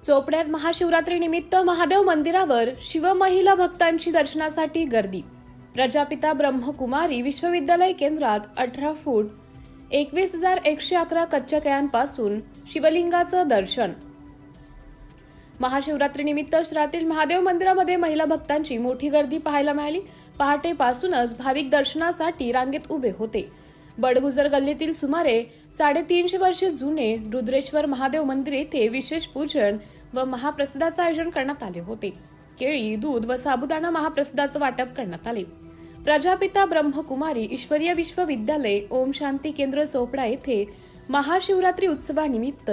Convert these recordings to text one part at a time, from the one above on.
चोपड्यात महाशिवरात्री निमित्त महादेव मंदिरावर शिवमहिला भक्तांची दर्शनासाठी गर्दी। प्रजापिता ब्रह्मकुमारी विश्वविद्यालय केंद्रात 18 फूट 21,111 कच्च्या केळ्यांपासून शिवलिंगाचं दर्शन। महाशिवरात्री निमित्त शहरातील महादेव मंदिरामध्ये महिला भक्तांची मोठी गर्दी पाहायला मिळाली। पहाटेपासूनच भाविक दर्शनासाठी रांगेत उभे होते। बडगुजर गल्लीतील सुमारे 350 वर्षे जुने रुद्रेश्वर महादेव मंदिर येथे विशेष पूजन व महाप्रसादाचे आयोजन करण्यात आले होते। केळी, दूध व साबुदाणा महाप्रसादाचे वाटप करण्यात आले। प्रजापिता ब्रह्मकुमारी ईश्वरीय विश्वविद्यालय ओम शांती केंद्र चोपडा येथे महाशिवरात्री उत्सवानिमित्त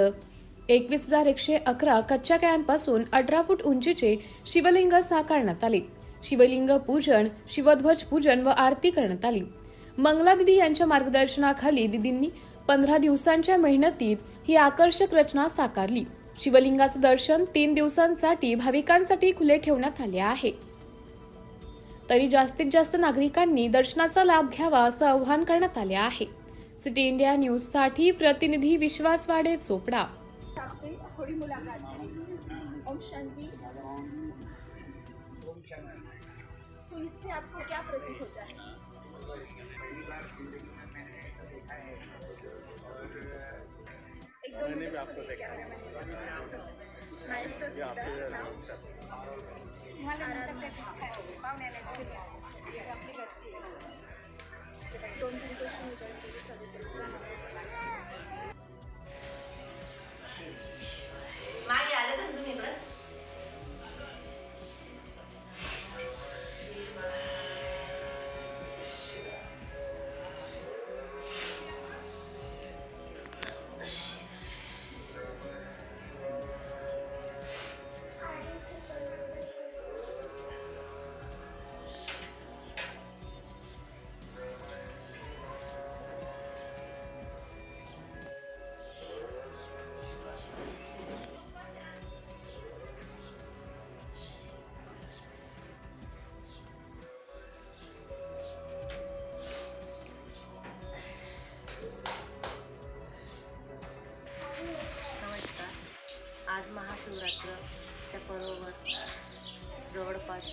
21,111 कच्च्या केळ्यांपासून 18 फूट उंचीचे शिवलिंग साकारण्यात आले। शिवलिंग पूजन, शिवध्वज पूजन व आरती करण्यात आली। मंगला दिदी यांच्या मार्गदर्शनाखाली दिदींनी 15 दिवसांच्या मेहनतीत ही आकर्षक रचना साकारली। शिवलिंगाचे दर्शन 3 दिवसांसाठी भाविकांसाठी खुले ठेवण्यात आले आहे। तरी जास्तीत जास्त नागरिकांनी दर्शनाचा लाभ घ्यावा असं आवाहन करण्यात आले आहे। सिटी इंडिया न्यूज साठी प्रतिनिधी विश्वास वाडे, चोपडा। थोड़ी मुलाकात ओम शांति, तो इससे आपको क्या प्रतीत होता है? मैंने भी आपको देखा मागे आले तर तुम्ही इकडे आज महाशिवरात्रच्या पर्वावर जवळपास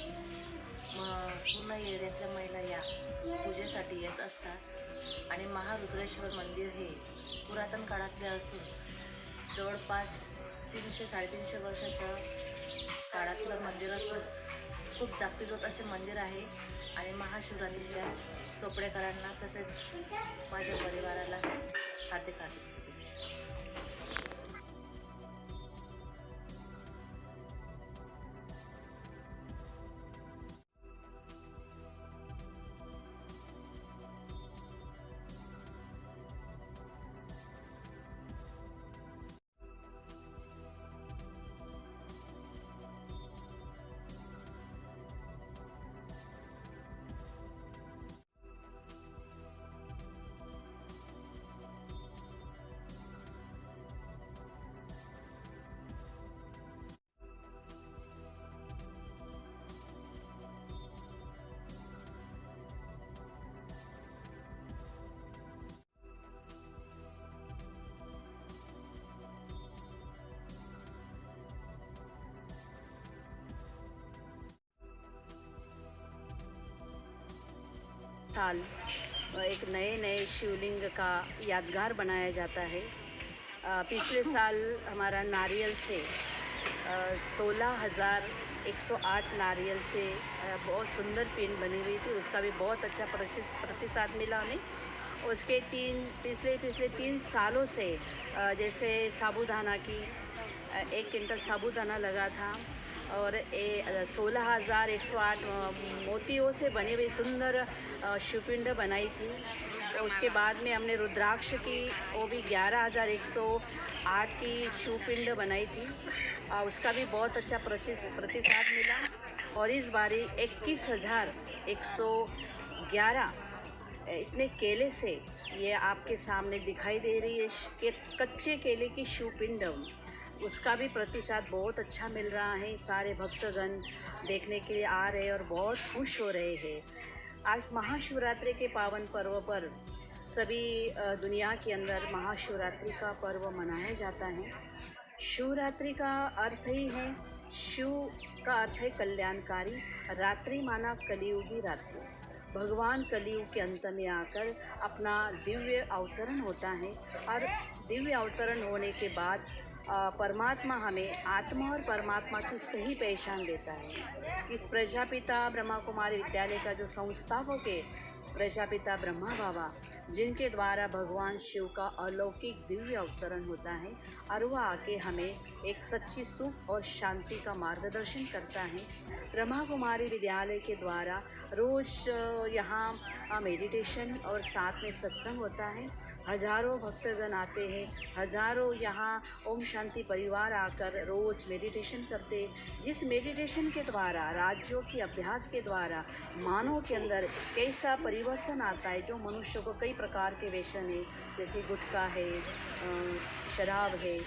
पूर्ण एरियातल्या महिला या पूजेसाठी येत असतात आणि महारुद्रेश्वर मंदिर हे पुरातन काळातले असून जवळपास 300-350 वर्षाचं काळातलं मंदिर असून खूप जागतिक असे मंदिर आहे आणि महाशिवरात्रीच्या चोपडेकरांना तसेच माझ्या परिवाराला हार्दिक शुभेच्छा। साल एक नए शिवलिंग का यादगार बनाया जाता है। पिछले साल हमारा नारियल से 16,108 नारियल से बहुत सुंदर पिन बनी हुई थी, उसका भी बहुत अच्छा प्रतिसाद मिला हमें। उसके पिछले 3 सालों से जैसे साबूदाना की 1 क्विंटल साबूदाना लगा था और 16,108 मोतियों से बनी हुई सुंदर शिवपिंड बनाई थी। उसके बाद में हमने रुद्राक्ष की वो भी 11,108 की शिवपिंड बनाई थी, उसका भी बहुत अच्छा प्रतिसाद मिला। और इस बारी 21,111 इतने केले से ये आपके सामने दिखाई दे रही है कि कच्चे केले की शिवपिंड, उसका भी प्रतिसाद बहुत अच्छा मिल रहा है। सारे भक्तगण देखने के लिए आ रहे हैं और बहुत खुश हो रहे हैं। आज महाशिवरात्रि के पावन पर्व पर सभी दुनिया के अंदर महाशिवरात्रि का पर्व मनाया जाता है। शिवरात्रि का अर्थ ही है, शिव का अर्थ है कल्याणकारी, रात्रि माना कलियुगी रात्रि। भगवान कलियुग के अंत में आकर अपना दिव्य अवतरण होता है और दिव्य अवतरण होने के बाद परमात्मा हमें आत्मा और परमात्मा की सही पहचान देता है। इस प्रजापिता ब्रह्मा कुमारी विद्यालय का जो संस्थापक है प्रजापिता ब्रह्मा बाबा, जिनके द्वारा भगवान शिव का अलौकिक दिव्य अवतरण होता है और वह आके हमें एक सच्ची सुख और शांति का मार्गदर्शन करता है। ब्रह्मा कुमारी विद्यालय के द्वारा रोज़ यहाँ मेडिटेशन और साथ में सत्संग होता है। हजारों भक्तगण आते हैं, हजारों यहाँ ओम शांति परिवार आकर रोज़ मेडिटेशन करते हैं। जिस मेडिटेशन के द्वारा राज्यों के अभ्यास के द्वारा मानव के अंदर कैसा परिवर्तन आता है, जो मनुष्य को कई प्रकार के व्यसन है, जैसे गुटखा है, शराब है,